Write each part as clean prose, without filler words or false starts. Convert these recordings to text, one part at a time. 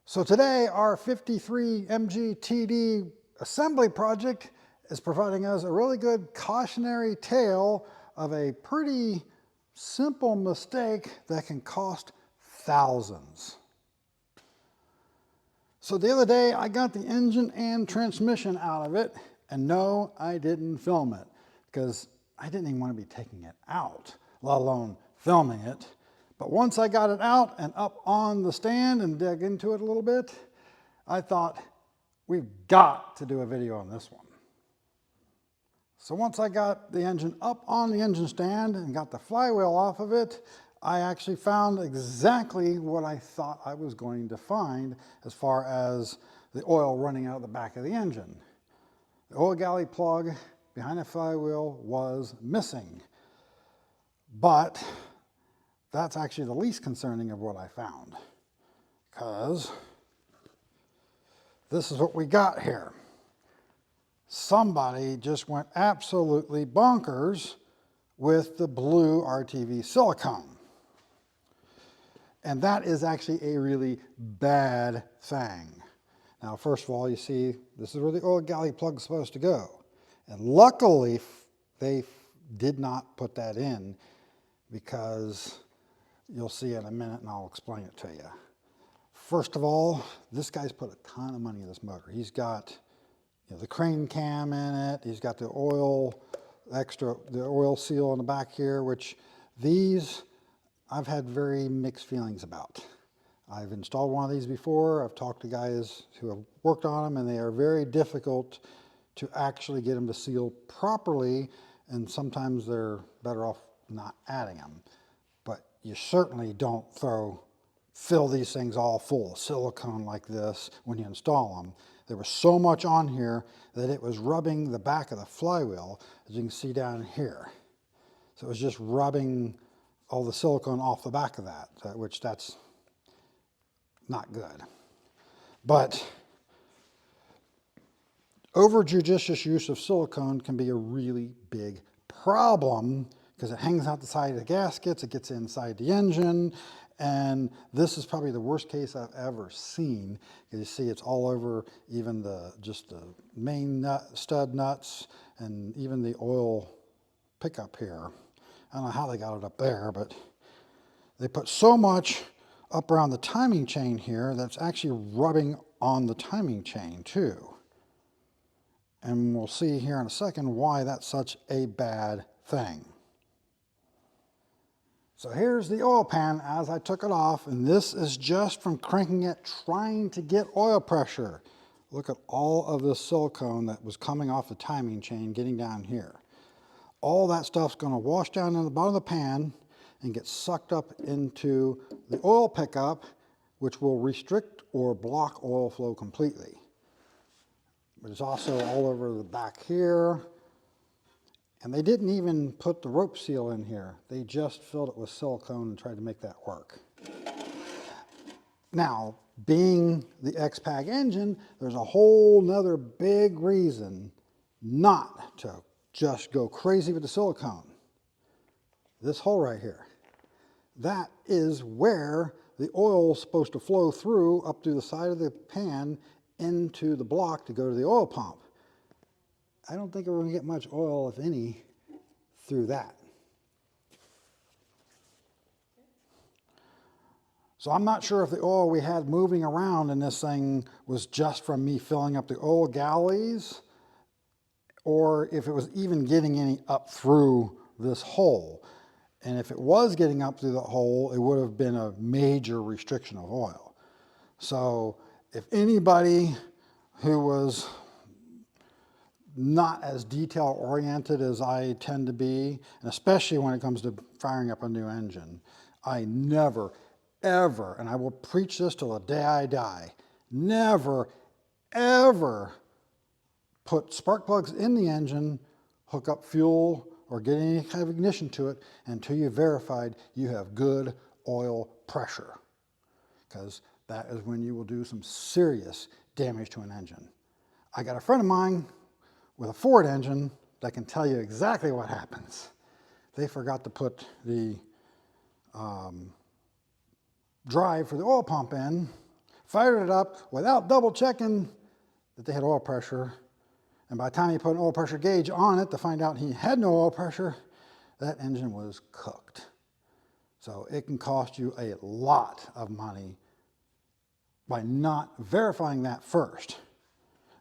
So today our 53 MG assembly project is providing us a really good cautionary tale of a pretty simple mistake that can cost thousands. So the other day I got the engine and transmission out of it, and no, I didn't film it because I didn't even want to be taking it out, let alone filming it. But once I got it out and up on the stand and dug into it a little bit, I thought, we've got to do a video on this one. So once I got the engine up on the engine stand and got the flywheel off of it, I actually found exactly what I thought I was going to find as far as the oil running out of the back of the engine. The oil galley plug behind the flywheel was missing, but that's actually the least concerning of what I found, because this is what we got here. Somebody just went absolutely bonkers with the blue RTV silicone. And that is actually a really bad thing. Now, first of all, you see, this is where the oil galley plug is supposed to go. And luckily, they did not put that in, because you'll see in a minute and I'll explain it to you. First of all, this guy's put a ton of money in this motor. He's got the crane cam in it. He's got the oil seal on the back here, which these I've had very mixed feelings about. I've installed one of these before. I've talked to guys who have worked on them, and they are very difficult to actually get them to seal properly, and sometimes they're better off not adding them. But you certainly don't fill these things all full of silicone like this when you install them. There was so much on here that it was rubbing the back of the flywheel, as you can see down here. So it was just rubbing all the silicone off the back of that, which that's not good. But over judicious use of silicone can be a really big problem, because it hangs out the side of the gaskets, it gets inside the engine, and this is probably the worst case I've ever seen. You see it's all over even just the main stud nuts, and even the oil pickup here. I don't know how they got it up there, but they put so much up around the timing chain here that's actually rubbing on the timing chain too. And we'll see here in a second why that's such a bad thing. So here's the oil pan as I took it off, and this is just from cranking it, trying to get oil pressure. Look at all of this silicone that was coming off the timing chain getting down here. All that stuff's going to wash down in the bottom of the pan and get sucked up into the oil pickup, which will restrict or block oil flow completely. But it's also all over the back here. And they didn't even put the rope seal in here. They just filled it with silicone and tried to make that work. Now, being the X-Pag engine, there's a whole nother big reason not to just go crazy with the silicone. This hole right here. That is where the oil is supposed to flow through, up through the side of the pan into the block to go to the oil pump. I don't think we're going to get much oil, if any, through that. So I'm not sure if the oil we had moving around in this thing was just from me filling up the oil galleys, or if it was even getting any up through this hole. And if it was getting up through the hole, it would have been a major restriction of oil. So if anybody who was not as detail oriented as I tend to be, and especially when it comes to firing up a new engine, I never, ever, and I will preach this till the day I die, never, ever put spark plugs in the engine, hook up fuel, or get any kind of ignition to it until you've verified you have good oil pressure, because that is when you will do some serious damage to an engine. I got a friend of mine with a Ford engine that can tell you exactly what happens. They forgot to put the drive for the oil pump in fired it up without double checking that they had oil pressure. And by the time he put an oil pressure gauge on it to find out he had no oil pressure, that engine was cooked. So it can cost you a lot of money by not verifying that first.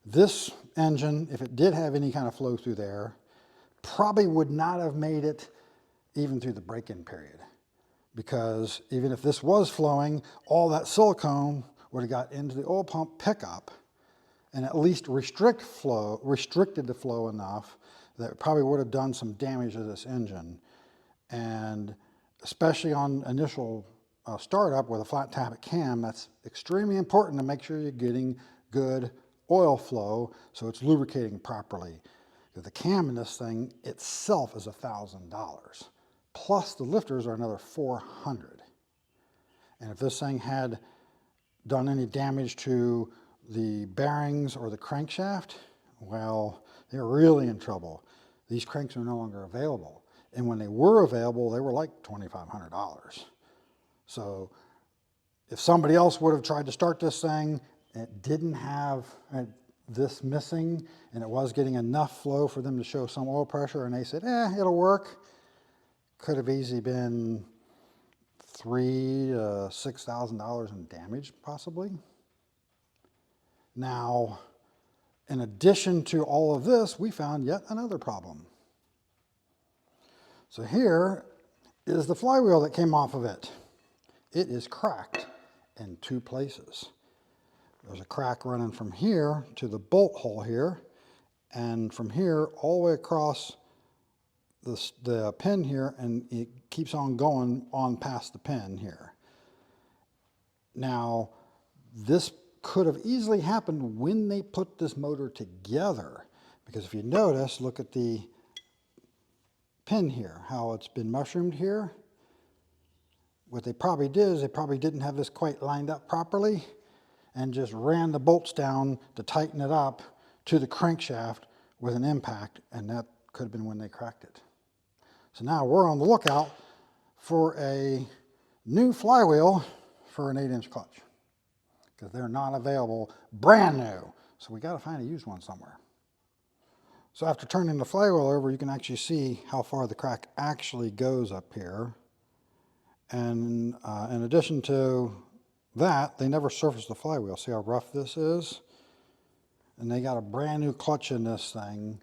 This engine, if it did have any kind of flow through there, probably would not have made it even through the break-in period. Because even if this was flowing, all that silicone would have got into the oil pump pickup and at least restricted the flow enough that it probably would have done some damage to this engine. And especially on initial startup with a flat tappet cam, that's extremely important to make sure you're getting good oil flow so it's lubricating properly. The cam in this thing itself is $1,000, plus the lifters are another $400. And if this thing had done any damage to the bearings or the crankshaft, well, they're really in trouble. These cranks are no longer available. And when they were available, they were like $2,500. So if somebody else would have tried to start this thing, it didn't have this missing, and it was getting enough flow for them to show some oil pressure, and they said, it'll work, could have easily been $3,000 to $6,000 in damage, possibly. Now, in addition to all of this, we found yet another problem. So here is the flywheel that came off of it. It is cracked in two places. There's a crack running from here to the bolt hole here, and from here all the way across the pin here, and it keeps on going on past the pin here. Now, this could have easily happened when they put this motor together, because if you notice, look at the pin here, how it's been mushroomed here. What they probably did is they probably didn't have this quite lined up properly and just ran the bolts down to tighten it up to the crankshaft with an impact, and that could have been when they cracked it. So now we're on the lookout for a new flywheel for an 8-inch clutch, because they're not available brand new. So we got to find a used one somewhere. So after turning the flywheel over, you can actually see how far the crack actually goes up here. And in addition to that, they never surfaced the flywheel. See how rough this is? And they got a brand new clutch in this thing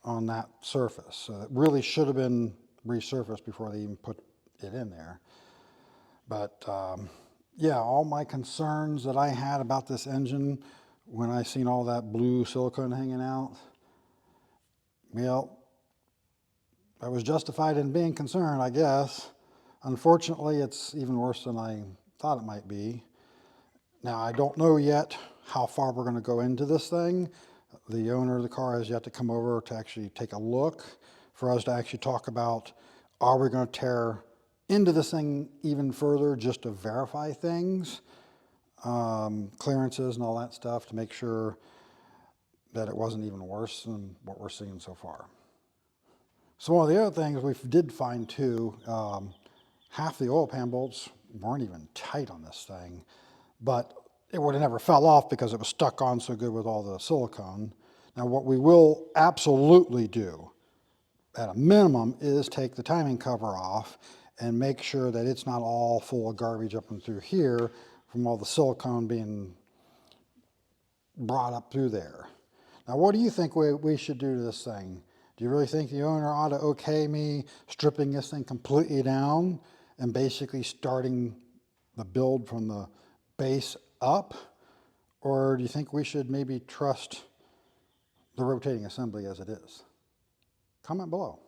on that surface. So it really should have been resurfaced before they even put it in there. But yeah, all my concerns that I had about this engine when I seen all that blue silicone hanging out, well, I was justified in being concerned, I guess. Unfortunately, it's even worse than I thought it might be. Now, I don't know yet how far we're going to go into this thing. The owner of the car has yet to come over to actually take a look for us to actually talk about, are we going to tear into this thing even further just to verify things, clearances and all that stuff, to make sure that it wasn't even worse than what we're seeing so far. So one of the other things we did find too, half the oil pan bolts weren't even tight on this thing, but it would have never fell off because it was stuck on so good with all the silicone. Now what we will absolutely do, at a minimum, is take the timing cover off and make sure that it's not all full of garbage up and through here from all the silicone being brought up through there. Now what do you think we should do to this thing? Do you really think the owner ought to okay me stripping this thing completely down and basically starting the build from the base up? Or do you think we should maybe trust the rotating assembly as it is? Comment below.